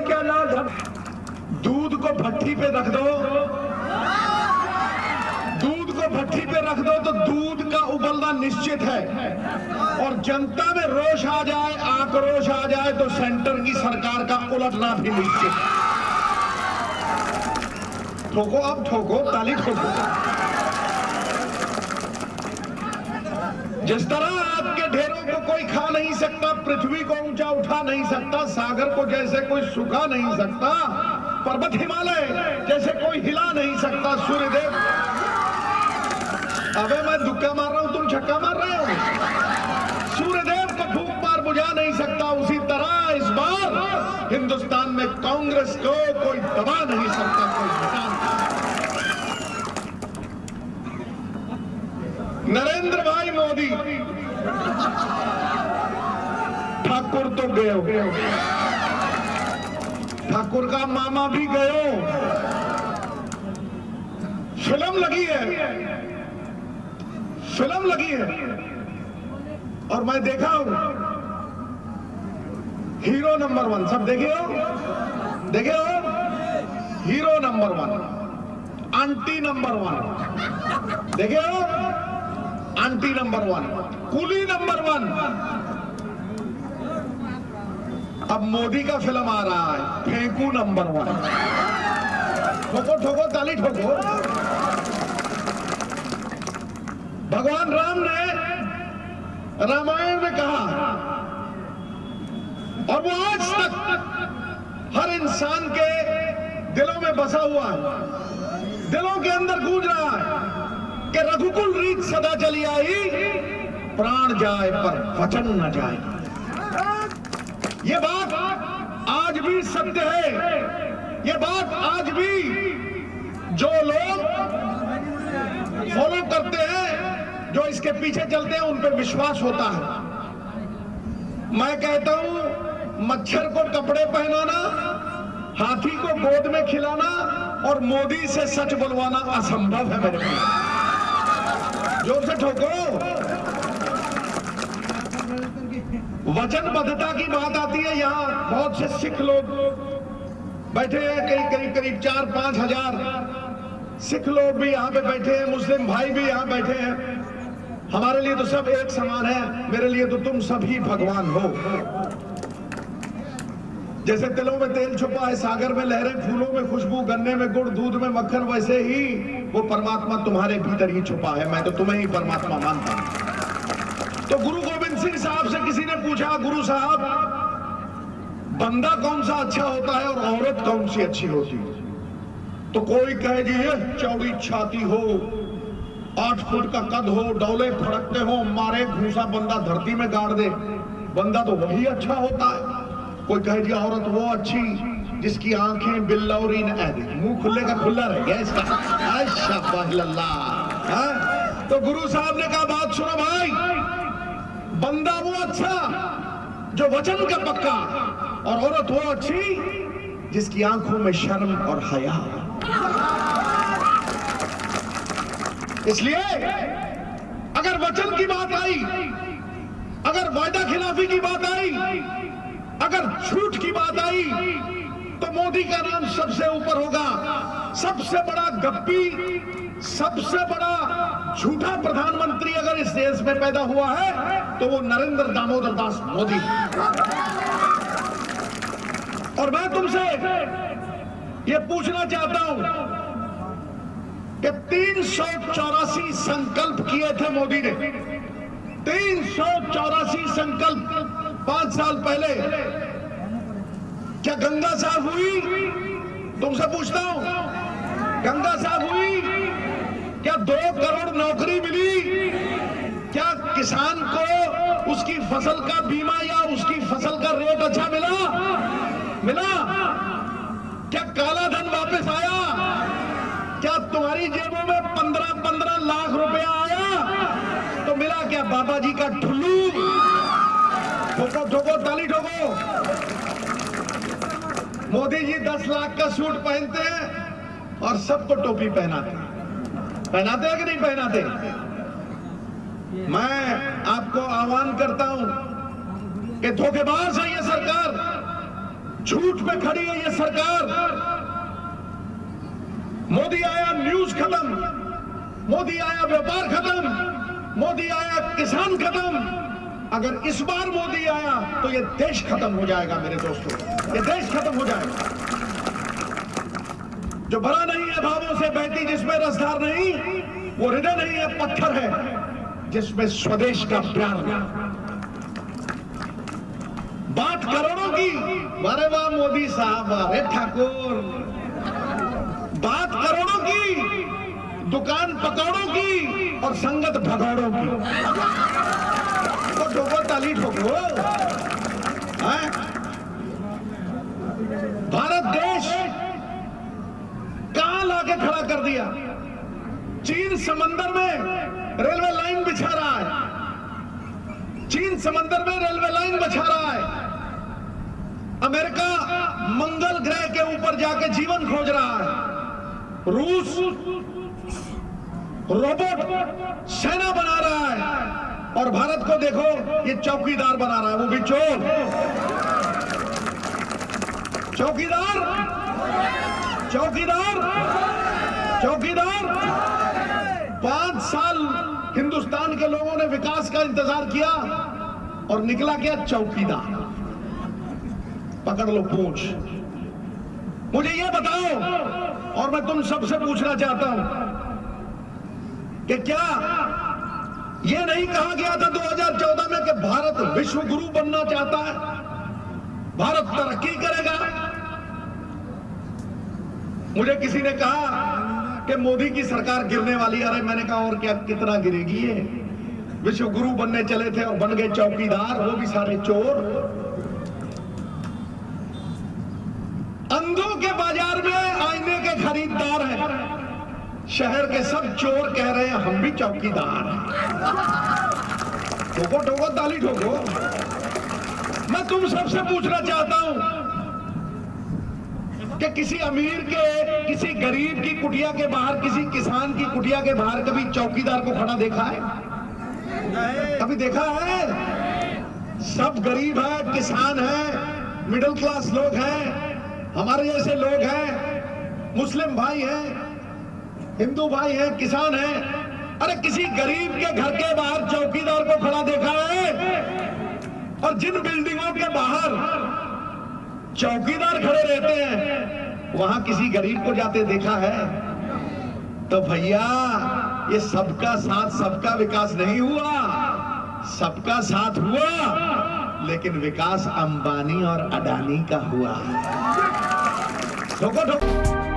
क्या लाभ है? दूध को भट्टी पे रख दो, दूध को भट्टी पे रख दो तो दूध का उबलना निश्चित है, और जनता में रोष आ जाए, आक्रोश आ जाए तो सेंटर की सरकार का उलटना भी निश्चित है। ठोको, अब ठोको, ताली ठोको। जिस तरह आपके ढेरों को कोई खा नहीं सकता, पृथ्वी को ऊंचा उठा नहीं सकता, सागर को जैसे कोई सुखा नहीं सकता, पर्वत हिमालय जैसे कोई हिला नहीं सकता, सूर्यदेव, अबे मैं दुक्का मार रहा हूं, तुम छक्का मार रहे हो, सूर्यदेव को फूंक मार बुझा नहीं सकता, उसी तरह इस बार हिंदुस्तान में कांग्रेस को कोई दबा नहीं सकता, कोई हटा नहीं। नरेंद्र भाई मोदी ठाकुर तो गयो, ठाकुर का मामा भी गयो, फिल्म लगी है, फिल्म लगी है, और मैं देखा हूं, हीरो नंबर 1, सब देखे हो, देखे हो, हीरो नंबर 1, आंटी नंबर 1, देखे हो, आंटी नंबर 1, कुली नंबर 1। अब मोदी का फिल्म आ रहा है, फेंकू नंबर 1। ठोको ठोको, ताली ठोको। भगवान राम ने रामायण में कहा, और वो आज तक हर इंसान के दिलों में बसा हुआ है, दिलों के अंदर गूंज रहा है कि रघुकुल रीत सदा चली आई, प्राण जाए पर वचन न जाए। ये बात आज भी सत्य है, ये बात आज भी जो लोग फॉलो करते हैं, जो इसके पीछे चलते हैं, उन पर विश्वास होता है। मैं कहता हूं, मच्छर को कपड़े पहनाना, हाथी को गोद में खिलाना और मोदी से सच बुलवाना असंभव है मेरे को। जोर से ठोको। वचनबद्धता की बात आती है, यहां बहुत से सिख लोग बैठे हैं, करीब 4-5 हजार सिख लोग भी यहां पे बैठे हैं, मुस्लिम भाई भी यहां बैठे हैं। हमारे लिए तो सब एक समान है, मेरे लिए तो तुम सभी भगवान हो। जैसे तिलों में तेल छुपा है, सागर में लहरें, फूलों में खुशबू, गन्ने में गुड़, दूध में मक्खन, वैसे ही वो परमात्मा तुम्हारे भीतर ही छुपा है। मैं तो तुम्हें ही परमात्मा मानता हूं। तो गुरु गोविंद सिंह साहब से किसी ने पूछा, गुरु साहब, बंदा कौन सा अच्छा होता है और औरत कौन सी अच्छी होती है? तो कोई कहे जी चौड़ी छाती हो, 8 फुट का कद हो, डौले फड़कते हो, मारे घूसा बंदा धरती में गाड़ दे, बंदा तो वही अच्छा होता है। कोई कहे जी औरत वो अच्छी जिसकी आंखें बिल्लौरी न दे, मुंह खुले का खुला रह गया इसका। तो गुरु साहब ने कहा, बात सुनो भाई, बंदा वो अच्छा जो वचन का पक्का, और औरत वो अच्छी जिसकी आंखों में शर्म और हया। इसलिए अगर वचन की बात आई, अगर वादा खिलाफी की बात आई, अगर झूठ की बात आई, तो मोदी का नाम सबसे ऊपर होगा। सबसे बड़ा गप्पी, सबसे बड़ा झूठा प्रधानमंत्री अगर इस देश में पैदा हुआ है तो वो नरेंद्र दामोदर दास मोदी। और मैं तुमसे ये पूछना चाहता हूं कि 384 संकल्प किए थे मोदी ने, 384 संकल्प 5 साल पहले। क्या गंगा साफ हुई? तुमसे पूछता हूं, गंगा साफ हुई? क्या 2 करोड़ नौकरी मिली? क्या किसान को उसकी फसल का बीमा या उसकी फसल का रेट अच्छा मिला? क्या काला धन वापस आया? क्या तुम्हारी जेबों में 15-15 लाख रुपया आया? तो मिला क्या बाबा जी का ठुल्लू? ठोको ठोको, ताली ठोको। मोदी जी 10 लाख का सूट पहनते हैं और सबको टोपी पहनाते हैं कि नहीं पहनाते? मैं आपको आह्वान करता हूं कि धोखेबाज है ये सरकार, झूठ पे खड़ी है ये सरकार। मोदी आया न्यूज खत्म, मोदी आया व्यापार खत्म, मोदी आया किसान खत्म। अगर इस बार मोदी आया तो ये देश खत्म हो जाएगा मेरे दोस्तों, ये देश खत्म हो जाएगा। जो भरा नहीं है भावों से बहती जिसमें रसधार नहीं, वो हृदय नहीं है पत्थर है जिसमें स्वदेश का प्यार है। बात करोड़ों की, वारे वाह मोदी साहब, वारे ठाकुर। बात करोड़ों की, दुकान पकौड़ों की और संगत भगौड़ों की। तो ठोको ताली ठोको। भारत देश कहां लाके खड़ा कर दिया? चीन समंदर में रेलवे लाइन बिछा रहा है, चीन समंदर में रेलवे लाइन बिछा रहा है। अमेरिका मंगल ग्रह के ऊपर जाके जीवन खोज रहा है। रूस रोबोट सेना बना रहा है और भारत को देखो ये चौकीदार बना रहा है, वो भी चोर। चौकीदार, चौकीदार, चौकीदार। 5 साल हिंदुस्तान के लोगों ने विकास का इंतजार किया और निकला क्या? चौकीदार। पकड़ लो पूंछ। मुझे ये बताओ और मैं तुम सबसे पूछना चाहता हूं कि क्या यह नहीं कहा गया था 2014 में कि भारत विश्व गुरु बनना चाहता है, भारत तरक्की करेगा? मुझे किसी ने कहा कि मोदी की सरकार गिरने वाली। अरे मैंने कहा और क्या, कितना गिरेगी ये? विश्व गुरु बनने चले थे और बन गए चौकीदार, वो भी सारे चोर। अंधों के बाजार में आईने के खरीदार हैं, शहर के सब चोर कह रहे हैं हम भी चौकीदार हैं। ठोको ठोको ताली ठोको। मैं तुम सबसे पूछना चाहता हूं कि किसी अमीर के, किसी गरीब की कुटिया के बाहर, किसी किसान की कुटिया के बाहर कभी चौकीदार को खड़ा देखा है? कभी देखा है? सब गरीब है, किसान है, मिडिल क्लास लोग हैं, हमारे जैसे लोग हैं, मुस्लिम भाई हैं, हिंदू भाई हैं, किसान हैं। अरे किसी गरीब के घर के बाहर चौकीदार को खड़ा देखा है? और जिन बिल्डिंगों के बाहर चौकीदार खड़े रहते हैं वहां किसी गरीब को जाते देखा है? तो भैया ये सबका साथ सबका विकास नहीं हुआ, सबका साथ हुआ लेकिन विकास अंबानी और अडानी का हुआ। ठोको ठोको।